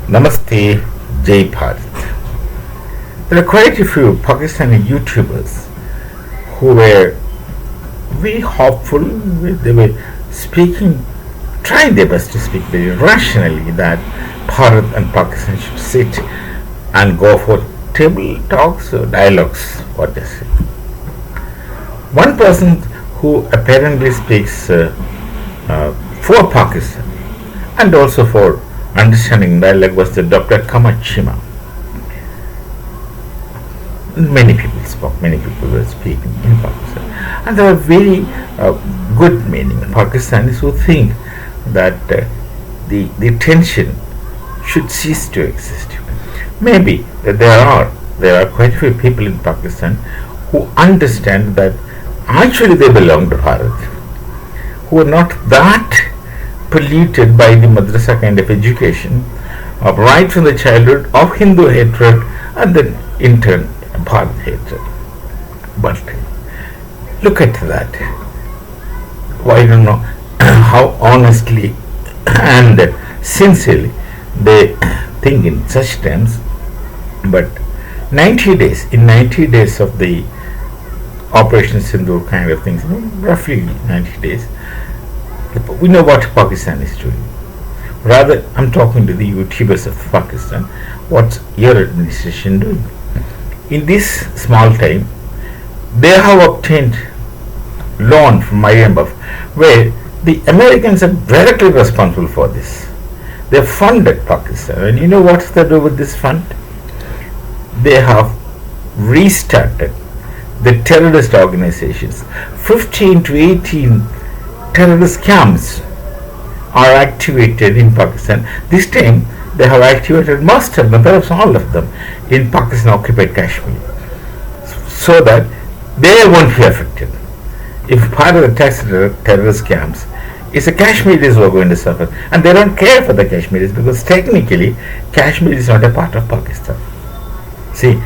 Namaste, Jai Bharat. There are quite a few Pakistani YouTubers who were very hopeful. They were speaking, trying their best to speak very rationally that Bharat and Pakistan should sit and go for table talks or dialogues, what they say. One person who apparently speaks for Pakistan and also for understanding dialogue was the Dr. Kamachima. Many people spoke, many people were speaking in Pakistan. And there are very good meaning Pakistanis who think that the tension should cease to exist. Maybe there are quite a few people in Pakistan who understand that actually they belong to Bharat, who are not that polluted by the madrasa kind of education, right from the childhood of Hindu hatred and then in turn Bharat hatred. But look at that. I don't know how honestly and sincerely they think in such terms, but 90 days of the Operation Sindoor kind of things, roughly 90 days, we know what Pakistan is doing. Rather, I'm talking to the YouTubers of Pakistan. What's your administration doing? In this small time, they have obtained loan from IMF, where the Americans are directly responsible for this. They funded Pakistan, and you know what they do with this fund? They have restarted the terrorist organizations. 15 to 18 terrorist camps are activated in Pakistan. This time they have activated most of them, perhaps all of them, in Pakistan occupied Kashmir, so that they won't be affected. If part of the terrorist camps, it's the Kashmiris who are going to suffer, and they don't care for the Kashmiris because technically Kashmir is not a part of Pakistan. See,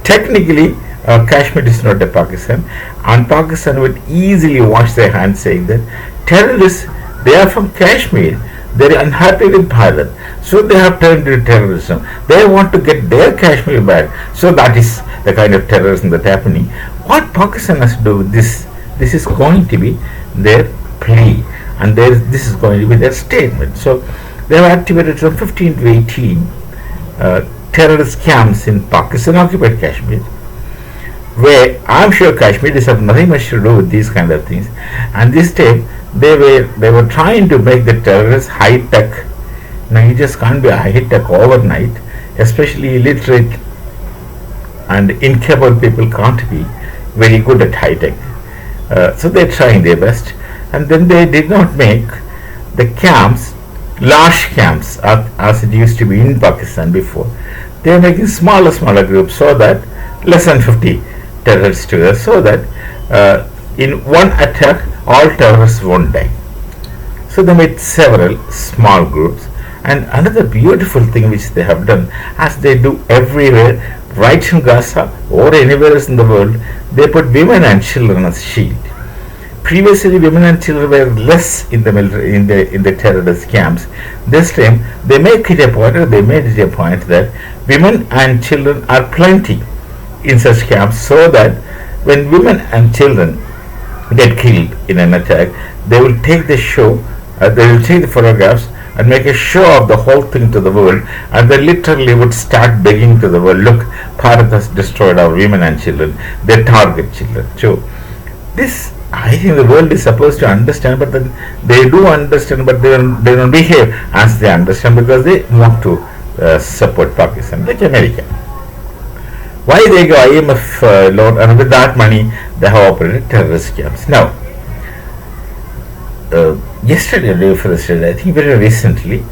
technically Kashmir is not a Pakistan, and Pakistan would easily wash their hands saying that terrorists, they are from Kashmir, they are unhappy with Bharat, so they have turned to terrorism. They want to get their Kashmir back, so that is the kind of terrorism that's happening. What Pakistan has to do with this? This is going to be their plea, and this is going to be their statement. So they have activated some 15 to 18 terrorist camps in Pakistan occupied Kashmir, where I'm sure Kashmiris have nothing much to do with these kind of things. And this time they were trying to make the terrorists high tech. Now you just can't be high tech overnight, especially illiterate and incapable people can't be very good at high tech. So they're trying their best, and then they did not make the camps large camps as it used to be in Pakistan before. They are making smaller groups so that less than 50 terrorists together, so that in one attack all terrorists won't die. So they made several small groups. And another beautiful thing which they have done, as they do everywhere, right in Gaza or anywhere else in the world, they put women and children as shield. Previously, women and children were less in the military, in the terrorist camps. This time, they make it a point, or they made it a point that women and children are plenty in such camps, so that when women and children get killed in an attack, they will take the show, they will take the photographs and make a show of the whole thing to the world, and they literally would start begging to the world, look, Bharat has destroyed our women and children, they target children. So this, I think the world is supposed to understand, but then they do understand, but they don't behave as they understand, because they want to support Pakistan, like America. Why they go IMF loan, and with that money they have operated terrorist camps. Now, yesterday or day before yesterday, I think very recently,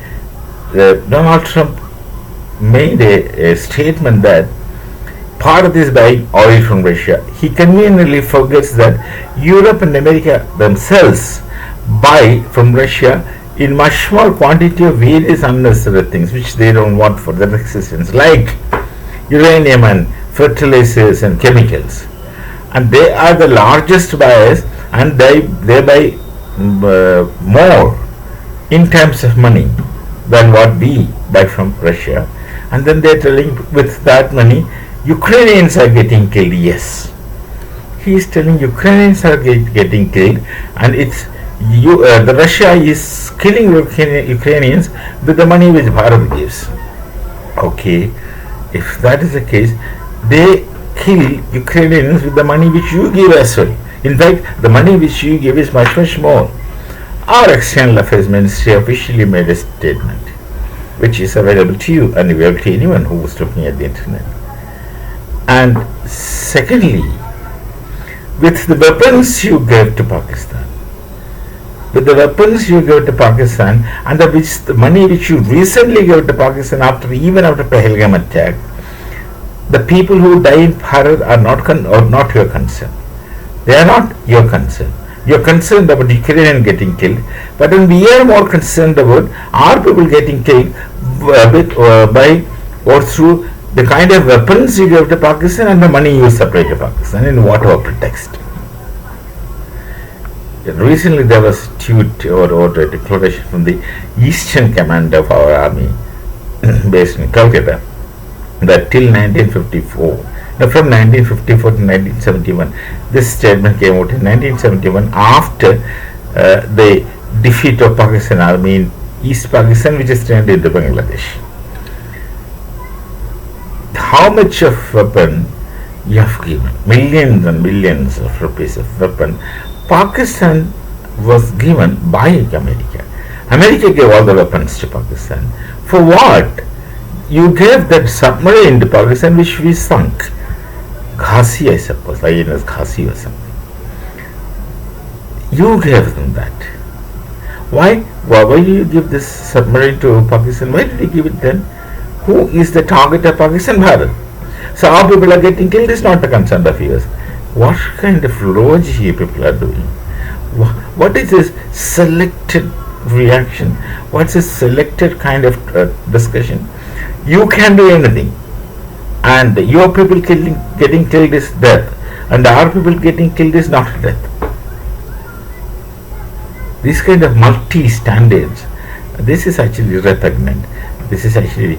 Donald Trump made a statement that Bharat is buying oil from Russia. He conveniently forgets that Europe and America themselves buy from Russia in much more quantity of various unnecessary things which they don't want for their existence, like uranium and fertilizers and chemicals. And they are the largest buyers, and they buy more in terms of money than what we buy from Russia. And then they're telling with that money, Ukrainians are getting killed. Yes. He is telling Ukrainians are getting killed, and the Russia is killing Ukrainians with the money which Bharat gives. Okay, if that is the case, they kill Ukrainians with the money which you give as well. In fact, the money which you give is much, much more. Our External Affairs Ministry officially made a statement, which is available to you and available to anyone who was looking at the internet. And secondly, with the weapons you gave to Pakistan, and the money which you recently gave to Pakistan even after Pahalgam attack, the people who die in Bharat are not your concern. They are not your concern. You are concerned about Ukrainian getting killed, but then we are more concerned about our people getting killed by or through the kind of weapons you give to Pakistan and the money you supply to Pakistan in whatever pretext. Recently there was a tweet or a declaration from the Eastern Command of our army based in Calcutta that till 1954, from 1954 to 1971, this statement came out in 1971 after the defeat of Pakistan army in East Pakistan, which is turned into Bangladesh. How much of weapon you have given? Millions and millions of rupees of weapon. Pakistan was given by America. America gave all the weapons to Pakistan. For what? You gave that submarine to Pakistan which we sunk. Ghasi, I suppose, INS Ghasi or something. You gave them that. Why? Why did you give this submarine to Pakistan? Why did you give it then? Who is the target of Pakistan? Bharat. So our people are getting killed is not a concern of yours. What kind of logic people are doing? What is this selected reaction? What's this selected kind of discussion? You can do anything, and your people getting killed is death, and our people getting killed is not death. This kind of multi-standards, this is actually repugnant. This is actually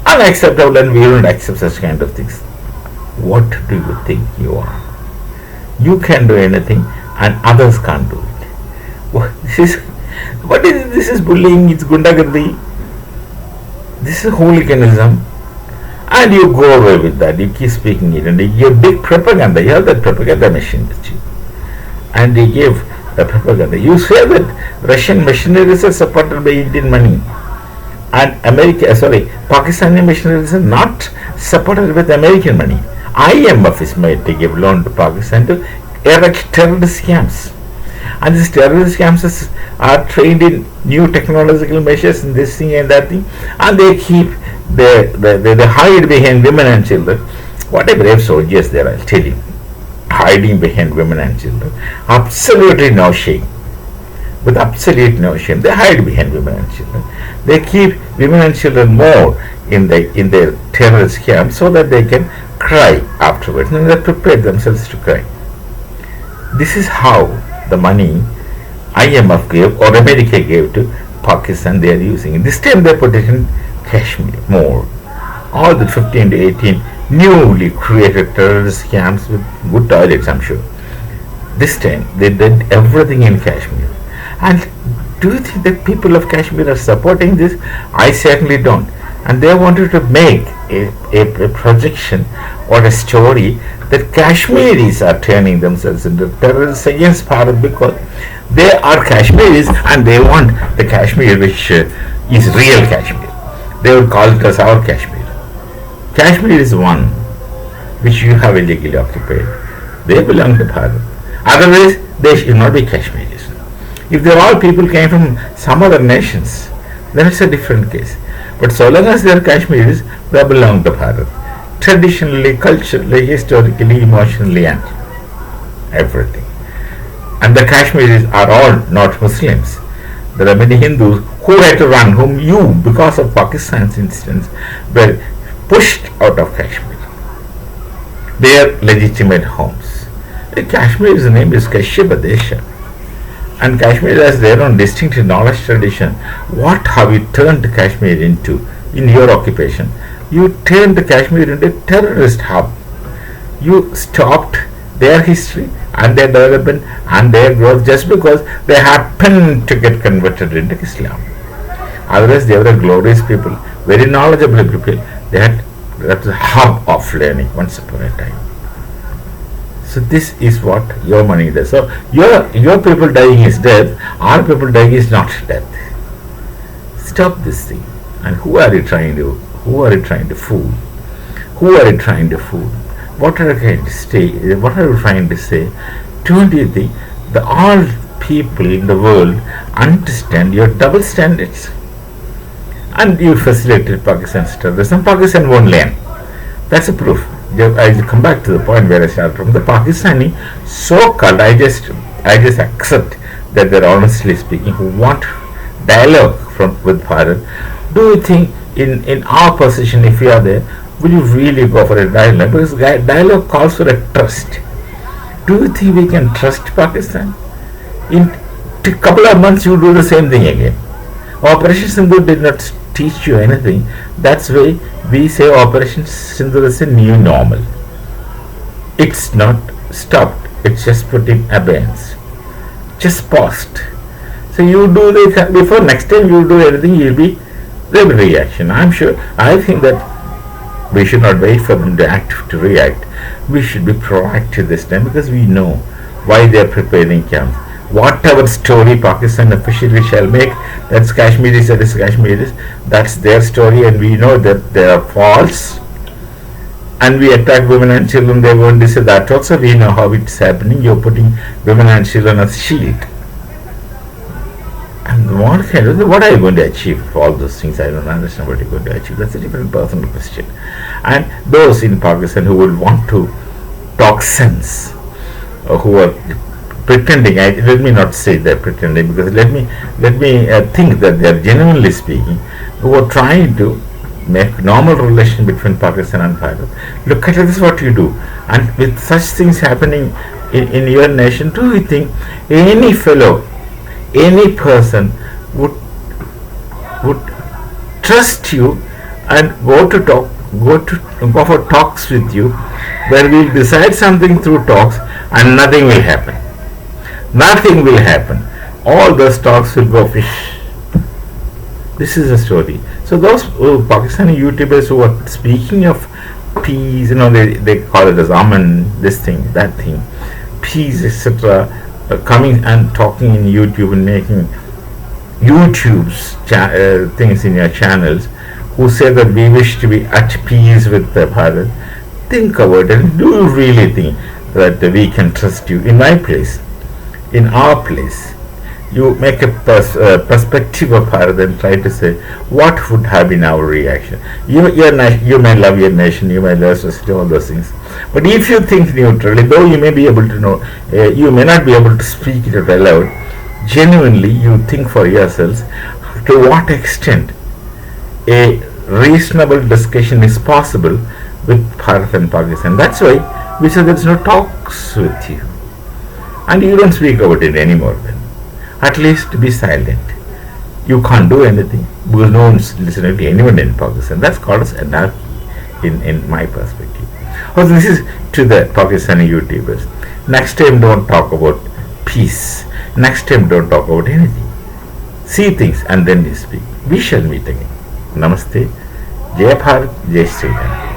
unacceptable, and we don't accept such kind of things. What do you think you are? You can do anything, and others can't do it. This is bullying. It's gundagardi. This is hooliganism, and you go away with that. You keep speaking it, and you give big propaganda. You have that propaganda machine with you, and they give the propaganda. You say that Russian missionaries are supported by Indian money, and Pakistani missionaries are not supported with American money. IMF is made to give loan to Pakistan to erect terrorist camps, and these terrorist camps are trained in new technological measures and this thing and that thing, and they hide behind women and children. What a brave soldiers they are, I'll tell you, hiding behind women and children. Absolutely no shame. With absolute no shame, they hide behind women and children. They keep women and children more in their terrorist camps so that they can cry afterwards, and they prepare themselves to cry. This is how the money IMF gave or America gave to Pakistan they are using. This time they put it in Kashmir more. All the 15 to 18 newly created terrorist camps with good toilets, I'm sure. This time they did everything in Kashmir. And do you think that people of Kashmir are supporting this? I certainly don't. And they wanted to make a projection or a story that Kashmiris are turning themselves into terrorists against Bharat because they are Kashmiris and they want the Kashmir which is real Kashmir. They would call it as our Kashmir. Kashmir is one which you have illegally occupied. They belong to Bharat. Otherwise, they should not be Kashmiris. If they all people came from some other nations, then it's a different case. But so long as they are Kashmiris, they belong to Bharat. Traditionally, culturally, historically, emotionally, and everything. And the Kashmiris are all not Muslims. There are many Hindus who had to run, whom you, because of Pakistan's instance, were pushed out of Kashmir. Their legitimate homes. Kashmir's name is Kashyapa Desha. And Kashmir has their own distinct knowledge tradition. What have you turned Kashmir into in your occupation? You turned Kashmir into a terrorist hub. You stopped their history and their development and their growth just because they happened to get converted into Islam. Otherwise, they were glorious people, very knowledgeable people. They had that hub of learning once upon a time. So this is what your money does. So your people dying is death. Our people dying is not death. Stop this thing. And who are you trying to fool? Who are you trying to fool? What are you trying to say? What are you trying to say? Don't you think that all people in the world understand your double standards? And you facilitated Pakistan's terrorism. Pakistan won't learn. That's a proof. I come back to the point where I started from. The Pakistani so-called, I just accept that they're honestly speaking who want dialogue with Bharat. Do you think in our position, if we are there, will you really go for a dialogue? Because dialogue calls for a trust. Do you think we can trust Pakistan? In a couple of months, you do the same thing again. Operation Sindhu did not teach you anything. That's why we say Operation Sindhu is a new normal. It's not stopped. It's just put in abeyance. Just paused. So you do this before next time you do anything, there will be reaction. I'm sure. I think that we should not wait for them to act to react. We should be proactive this time because we know why they are preparing camps. Whatever story Pakistan officially shall make, that's Kashmiris, that is Kashmiris, that's their story, and we know that they are false. And we attack women and children, they're going to say that also. We know how it's happening. You're putting women and children as shield. And what are you going to achieve for all those things? I don't understand what you're going to achieve. That's a different personal question. And those in Pakistan who will want to talk sense, or who are pretending, let me not say they're pretending, because let me think that they're genuinely speaking, who are trying to make normal relation between Pakistan and Bharat. Look at this, what you do. And with such things happening in your nation, do you think any fellow, any person would trust you and go for talks with you, where we'll decide something through talks and nothing will happen? Nothing will happen. All those talks will go fish. This is a story. So those Pakistani YouTubers who are speaking of peace, they call it as Aman, this thing, that thing, peace, etc., coming and talking in YouTube and making YouTube's things in your channels, who say that we wish to be at peace with the Bharat. Think about it. Do you really think that we can trust you? In my place, in our place, you make a perspective of Bharat and try to say what would have been our reaction. You may love your nation, you may love society, all those things. But if you think neutrally, though you may be able to know, you may not be able to speak it aloud, genuinely you think for yourselves to what extent a reasonable discussion is possible with Bharat and Pakistan. That's why we say there's no talks with you. And you don't speak about it anymore then. At least be silent. You can't do anything because no one's listening to anyone in Pakistan. That's called as anarchy in my perspective. Also, this is to the Pakistani YouTubers. Next time don't talk about peace. Next time don't talk about anything. See things and then you speak. We shall meet again. Namaste. Jai Bharat, Jai Sri Ram.